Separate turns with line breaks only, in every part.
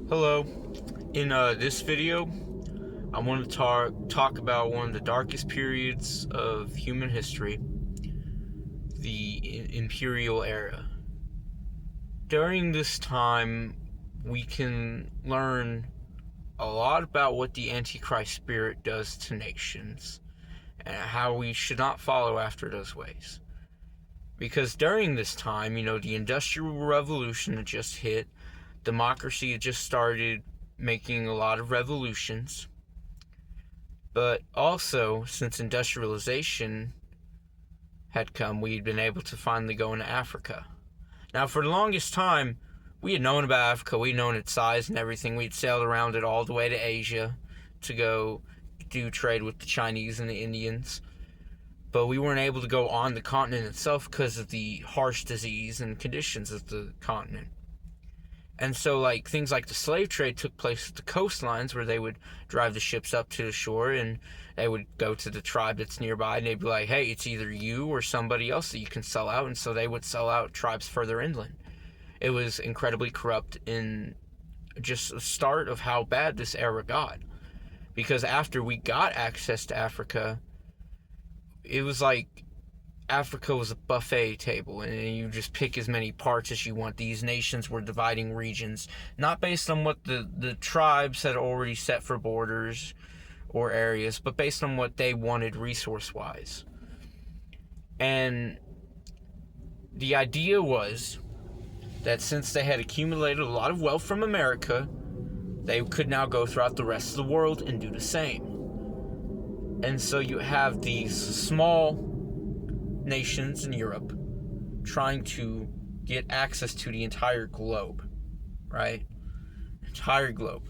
Hello. In this video, I want to talk about one of the darkest periods of human history, the Imperial era. During this time, we can learn a lot about what the Antichrist spirit does to nations and how we should not follow after those ways. Because during this time, the Industrial Revolution had just hit, democracy had just started making a lot of revolutions. But also, since industrialization had come, we had been able to finally go into Africa. Now, for the longest time, we had known about Africa. We had known its size and everything. We had sailed around it all the way to Asia to go do trade with the Chinese and the Indians. But we weren't able to go on the continent itself because of the harsh disease and conditions of the continent. And so, things like the slave trade took place at the coastlines where they would drive the ships up to the shore and they would go to the tribe that's nearby and they'd be like, hey, it's either you or somebody else that you can sell out. And so they would sell out tribes further inland. It was incredibly corrupt in just the start of how bad this era got. Because after we got access to Africa, it was like Africa was a buffet table, and you just pick as many parts as you want. These nations were dividing regions, not based on what the tribes had already set for borders or areas, but based on what they wanted resource-wise. And the idea was that since they had accumulated a lot of wealth from America, they could now go throughout the rest of the world and do the same. And so you have these small nations in Europe trying to get access to the entire globe, right? Entire globe.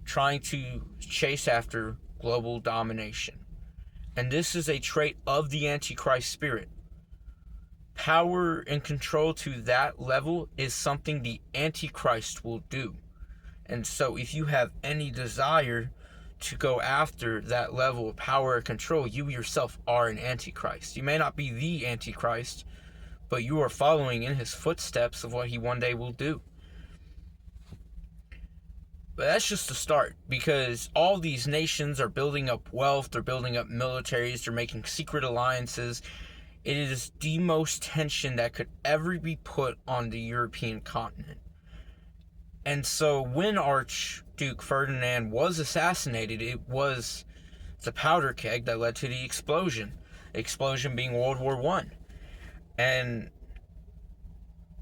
Trying to chase after global domination. And this is a trait of the Antichrist spirit. Power and control to that level is something the Antichrist will do. And so if you have any desire to go after that level of power and control, you yourself are an Antichrist. You may not be the Antichrist, but you are following in his footsteps of what he one day will do. But that's just the start, because all these nations are building up wealth, they're building up militaries, they're making secret alliances. It is the most tension that could ever be put on the European continent. And so when Archduke Ferdinand was assassinated, it was the powder keg that led to the explosion. The explosion being World War I. And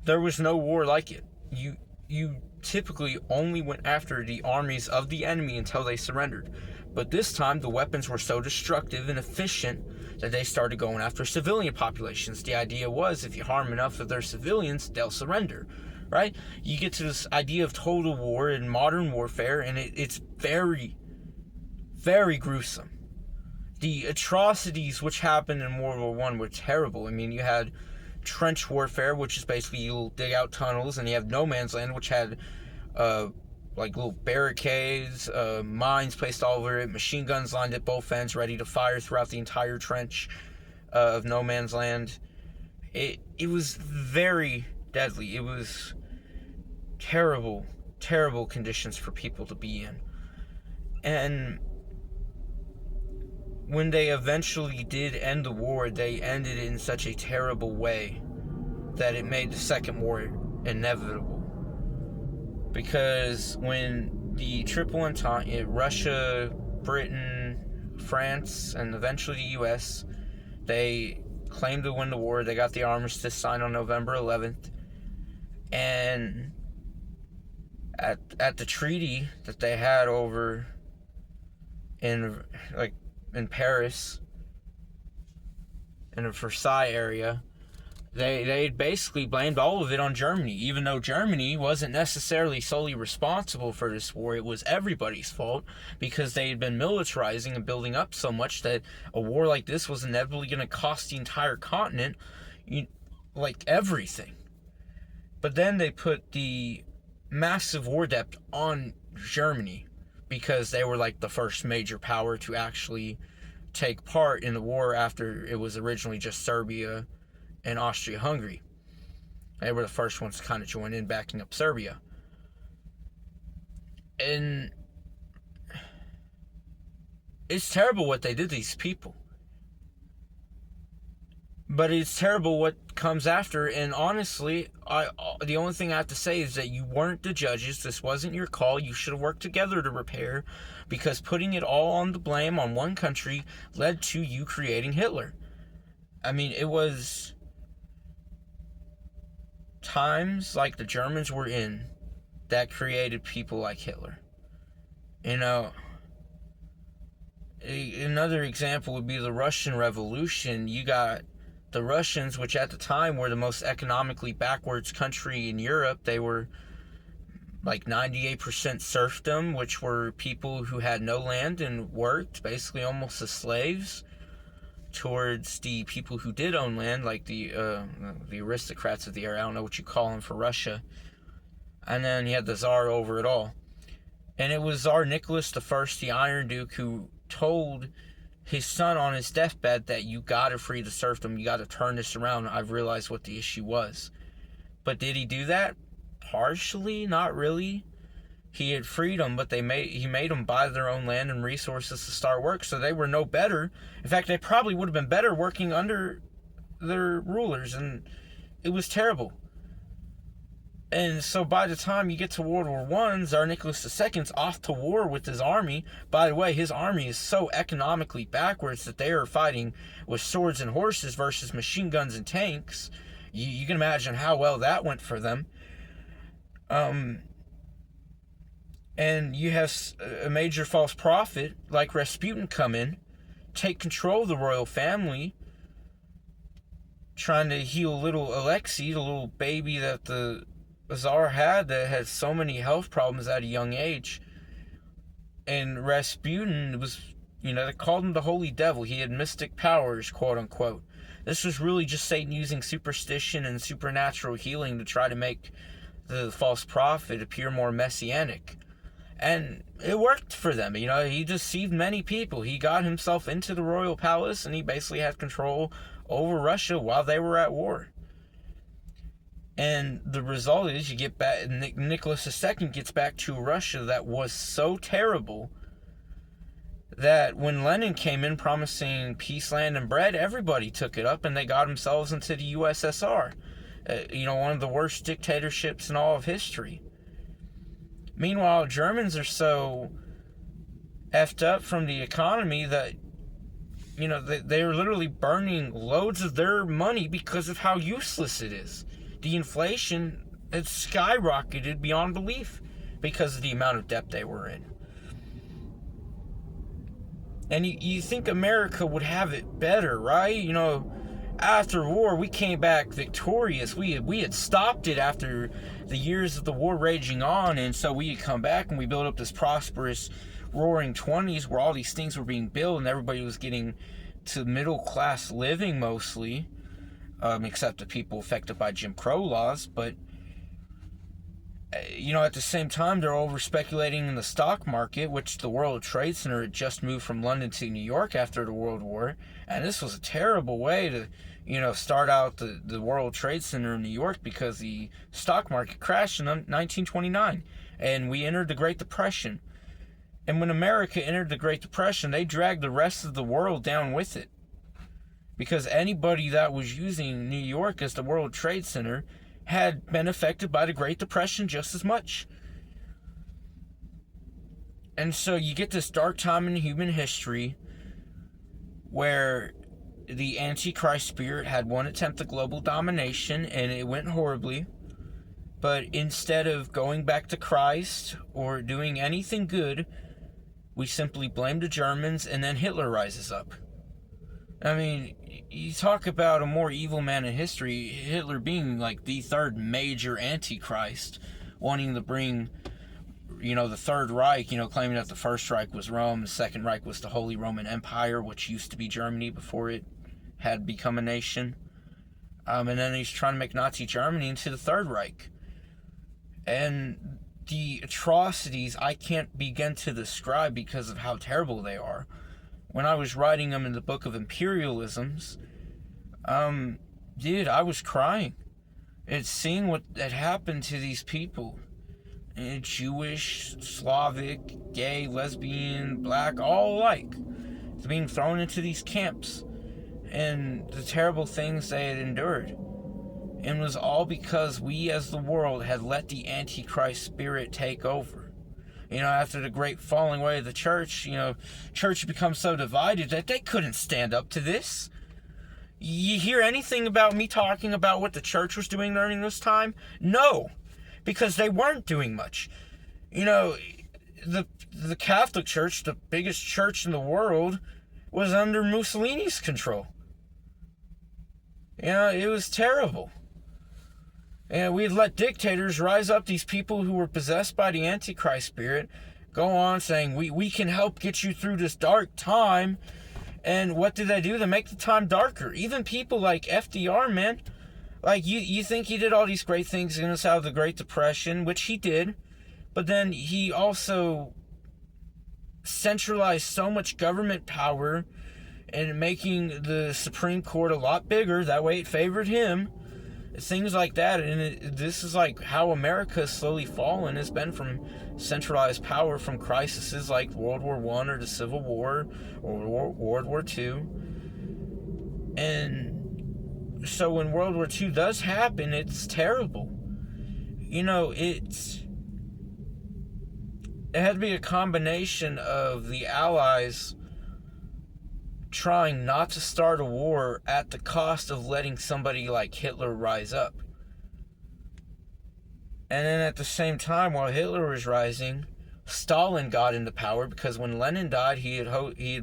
there was no war like it. You typically only went after the armies of the enemy until they surrendered. But this time, the weapons were so destructive and efficient that they started going after civilian populations. The idea was, if you harm enough of their civilians, they'll surrender. Right? You get to this idea of total war and modern warfare, and it's very, very gruesome. The atrocities which happened in World War I were terrible. I mean, you had trench warfare, which is basically you'll dig out tunnels, and you have no man's land, which had little barricades, mines placed all over it, machine guns lined at both ends, ready to fire throughout the entire trench of no man's land. It was very deadly. It was terrible, terrible conditions for people to be in. And when they eventually did end the war, they ended it in such a terrible way that it made the Second War inevitable. Because when the Triple Entente, Russia, Britain, France, and eventually the US, they claimed to win the war. They got the armistice signed on November 11th. And at the treaty that they had over in Paris, in the Versailles area, they basically blamed all of it on Germany, even though Germany wasn't necessarily solely responsible for this war. It was everybody's fault, because they had been militarizing and building up so much that a war like this was inevitably going to cost the entire continent, everything. But then they put the massive war debt on Germany, because they were the first major power to actually take part in the war after it was originally just Serbia and Austria-Hungary. They were the first ones to kind of join in backing up Serbia. And it's terrible what they did to these people. But it's terrible what comes after. And honestly, the only thing I have to say is that you weren't the judges. This wasn't your call. You should have worked together to repair, because putting it all on the blame on one country led to you creating Hitler. I mean, it was times like the Germans were in that created people like Hitler. You know, another example would be the Russian Revolution. You got the Russians, which at the time were the most economically backwards country in Europe. They were like 98% serfdom, which were people who had no land and worked basically almost as slaves, towards the people who did own land, like the aristocrats of the era. I don't know what you call them for Russia. And then you had the Tsar over it all. And it was Tsar Nicholas I, the Iron Duke, who told his son on his deathbed that you gotta free the serfdom, you gotta turn this around. I've realized what the issue was. But did he do that? Partially, not really. He had freed them, but he made them buy their own land and resources to start work, so they were no better. In fact, they probably would have been better working under their rulers, and it was terrible. And so by the time you get to World War I, Tsar Nicholas II's off to war with his army. By the way, his army is so economically backwards that they are fighting with swords and horses versus machine guns and tanks. You can imagine how well that went for them. And you have a major false prophet like Rasputin come in, take control of the royal family, trying to heal little Alexei, the little baby that the Tsar had that had so many health problems at a young age. And Rasputin was, they called him the Holy Devil. He had mystic powers, quote unquote. This was really just Satan using superstition and supernatural healing to try to make the false prophet appear more messianic. And it worked for them. He deceived many people. He got himself into the royal palace, and he basically had control over Russia while they were at war. And the result is you get back, Nicholas II gets back to Russia that was so terrible that when Lenin came in promising peace, land, and bread, everybody took it up, and they got themselves into the USSR. One of the worst dictatorships in all of history. Meanwhile, Germans are so effed up from the economy that, they are literally burning loads of their money because of how useless it is. The inflation had skyrocketed beyond belief because of the amount of debt they were in. And you think America would have it better, right? After war, we came back victorious. We had stopped it after the years of the war raging on, and so we had come back and we built up this prosperous, roaring 20s where all these things were being built and everybody was getting to middle-class living mostly. Except the people affected by Jim Crow laws, but at the same time, they're over speculating in the stock market, which the World Trade Center had just moved from London to New York after the World War, and this was a terrible way to, start out the World Trade Center in New York, because the stock market crashed in 1929, and we entered the Great Depression. And when America entered the Great Depression, they dragged the rest of the world down with it. Because anybody that was using New York as the World Trade Center had been affected by the Great Depression just as much. And so you get this dark time in human history where the Antichrist spirit had one attempt at global domination, and it went horribly. But instead of going back to Christ or doing anything good, we simply blame the Germans, and then Hitler rises up. I mean, you talk about a more evil man in history, Hitler being like the third major Antichrist, wanting to bring, the Third Reich, claiming that the First Reich was Rome, the Second Reich was the Holy Roman Empire, which used to be Germany before it had become a nation. And then he's trying to make Nazi Germany into the Third Reich. And the atrocities I can't begin to describe because of how terrible they are. When I was writing them in the book of Imperialisms, I was crying. It's seeing what had happened to these people. Jewish, Slavic, gay, lesbian, black, all alike, being thrown into these camps, and the terrible things they had endured. And it was all because we as the world had let the Antichrist spirit take over. After the great falling away of the church, church had become so divided that they couldn't stand up to this. You hear anything about me talking about what the church was doing during this time? No, because they weren't doing much. The Catholic Church, the biggest church in the world, was under Mussolini's control. It was terrible. And we had let dictators rise up, these people who were possessed by the Antichrist spirit, go on saying, we can help get you through this dark time. And what did they do? They make the time darker. Even people like FDR, man. Like, you think he did all these great things in us out of the Great Depression, which he did. But then he also centralized so much government power and making the Supreme Court a lot bigger. That way it favored him. Things like that. And this is like how America has slowly fallen. It's been from centralized power, from crises like World War I or the Civil War or World War II. And so when World War II does happen, it's terrible. It had to be a combination of the Allies trying not to start a war at the cost of letting somebody like Hitler rise up. And then at the same time, while Hitler was rising, Stalin got into power, because when Lenin died, he had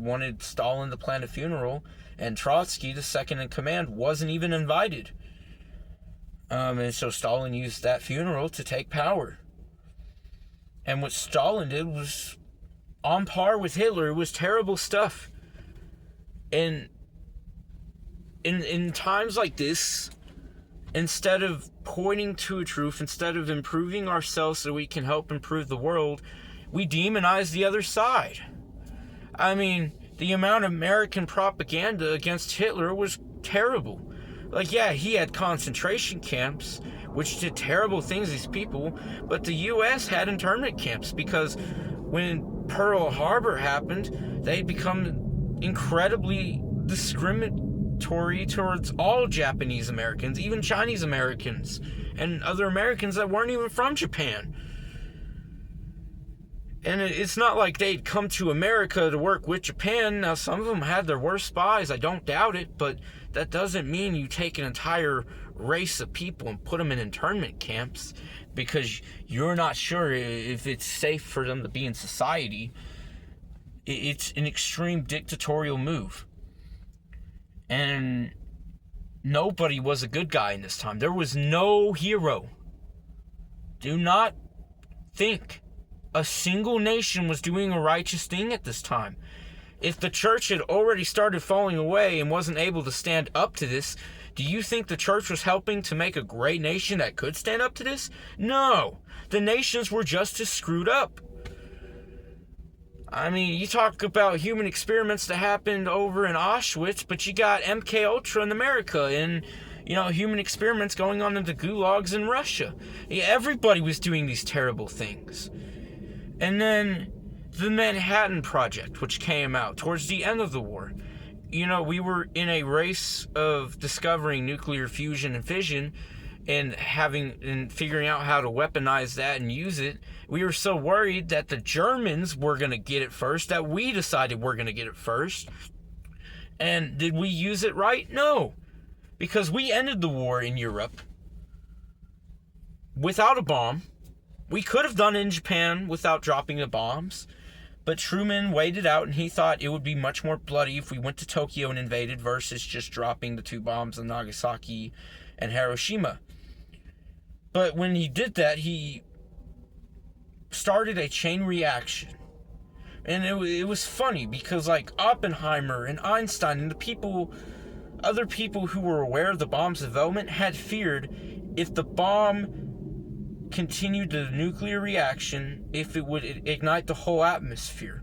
wanted Stalin to plan a funeral, and Trotsky, the second in command, wasn't even invited. And so Stalin used that funeral to take power. And what Stalin did was on par with Hitler. It was terrible stuff. And in times like this, instead of pointing to a truth, instead of improving ourselves so we can help improve the world, we demonize the other side. I mean, the amount of American propaganda against Hitler was terrible. Like, yeah, he had concentration camps, which did terrible things to these people, but the U.S. had internment camps, because when Pearl Harbor happened, they'd become incredibly discriminatory towards all Japanese Americans, even Chinese Americans, and other Americans that weren't even from Japan. And it's not like they'd come to America to work with Japan. Now, some of them had their worst spies, I don't doubt it, but that doesn't mean you take an entire race of people and put them in internment camps because you're not sure if it's safe for them to be in society. It's an extreme dictatorial move. And nobody was a good guy in this time. There was no hero. Do not think a single nation was doing a righteous thing at this time. If the church had already started falling away and wasn't able to stand up to this, do you think the church was helping to make a great nation that could stand up to this? No. The nations were just as screwed up. I mean, you talk about human experiments that happened over in Auschwitz, but you got MK Ultra in America, and human experiments going on in the gulags in Russia. Everybody was doing these terrible things. And then the Manhattan Project, which came out towards the end of the war. We were in a race of discovering nuclear fusion and fission, and figuring out how to weaponize that and use it. We were so worried that the Germans were going to get it first that we decided we're going to get it first. And did we use it right? No. Because we ended the war in Europe without a bomb. We could have done it in Japan without dropping the bombs. But Truman waited out, and he thought it would be much more bloody if we went to Tokyo and invaded versus just dropping the 2 bombs in Nagasaki and Hiroshima. But when he did that, he started a chain reaction. And it was funny because like Oppenheimer and Einstein and other people who were aware of the bomb's development had feared if the bomb continued the nuclear reaction, if it would ignite the whole atmosphere.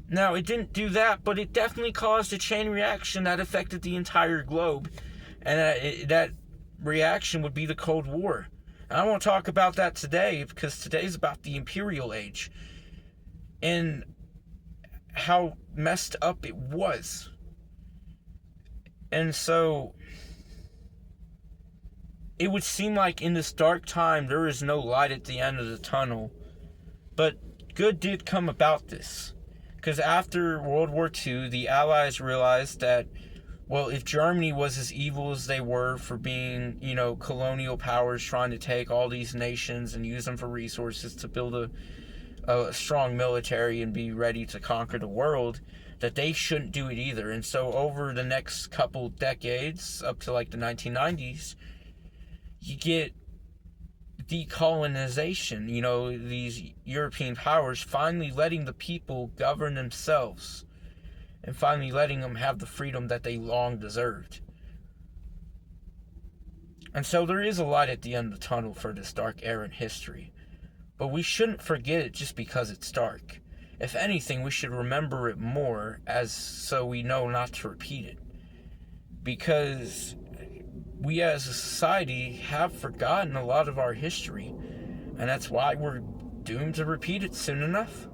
Now, it didn't do that, but it definitely caused a chain reaction that affected the entire globe. And that reaction would be the Cold War. And I want to talk about that today because today's about the Imperial Age and how messed up it was. And so it would seem like in this dark time there is no light at the end of the tunnel. But good did come about this. Because after World War II, the Allies realized that, well, if Germany was as evil as they were for being, colonial powers trying to take all these nations and use them for resources to build a strong military and be ready to conquer the world, that they shouldn't do it either. And so over the next couple decades, up to like the 1990s, you get decolonization, these European powers finally letting the people govern themselves and finally letting them have the freedom that they long deserved. And so there is a light at the end of the tunnel for this dark era in history, but we shouldn't forget it just because it's dark. If anything, we should remember it more so we know not to repeat it, because we as a society have forgotten a lot of our history, and that's why we're doomed to repeat it soon enough.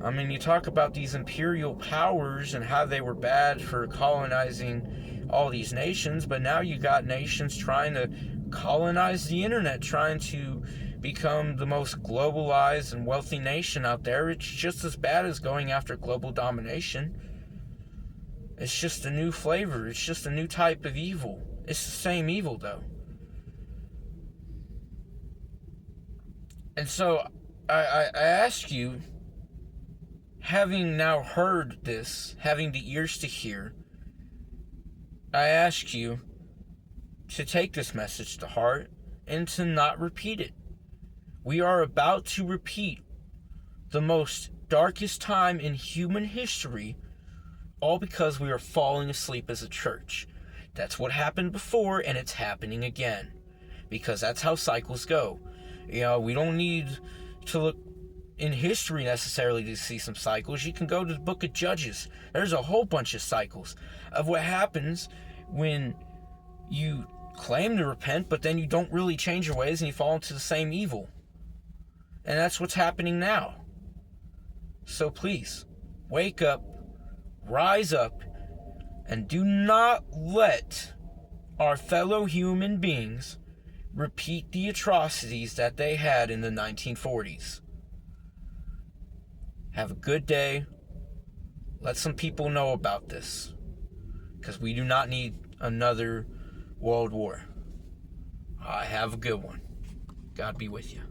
I mean, you talk about these imperial powers and how they were bad for colonizing all these nations, but now you got nations trying to colonize the internet, trying to become the most globalized and wealthy nation out there. It's just as bad as going after global domination. It's just a new flavor. It's just a new type of evil. It's the same evil, though. And so, I ask you, having now heard this, having the ears to hear, I ask you to take this message to heart and to not repeat it. We are about to repeat the most darkest time in human history, all because we are falling asleep as a church. That's what happened before, and it's happening again. Because that's how cycles go. We don't need to look in history necessarily to see some cycles. You can go to the book of Judges. There's a whole bunch of cycles of what happens when you claim to repent, but then you don't really change your ways and you fall into the same evil. And that's what's happening now. So please, wake up, rise up, and do not let our fellow human beings repeat the atrocities that they had in the 1940s. Have a good day. Let some people know about this, because we do not need another world war. Have a good one. God be with you.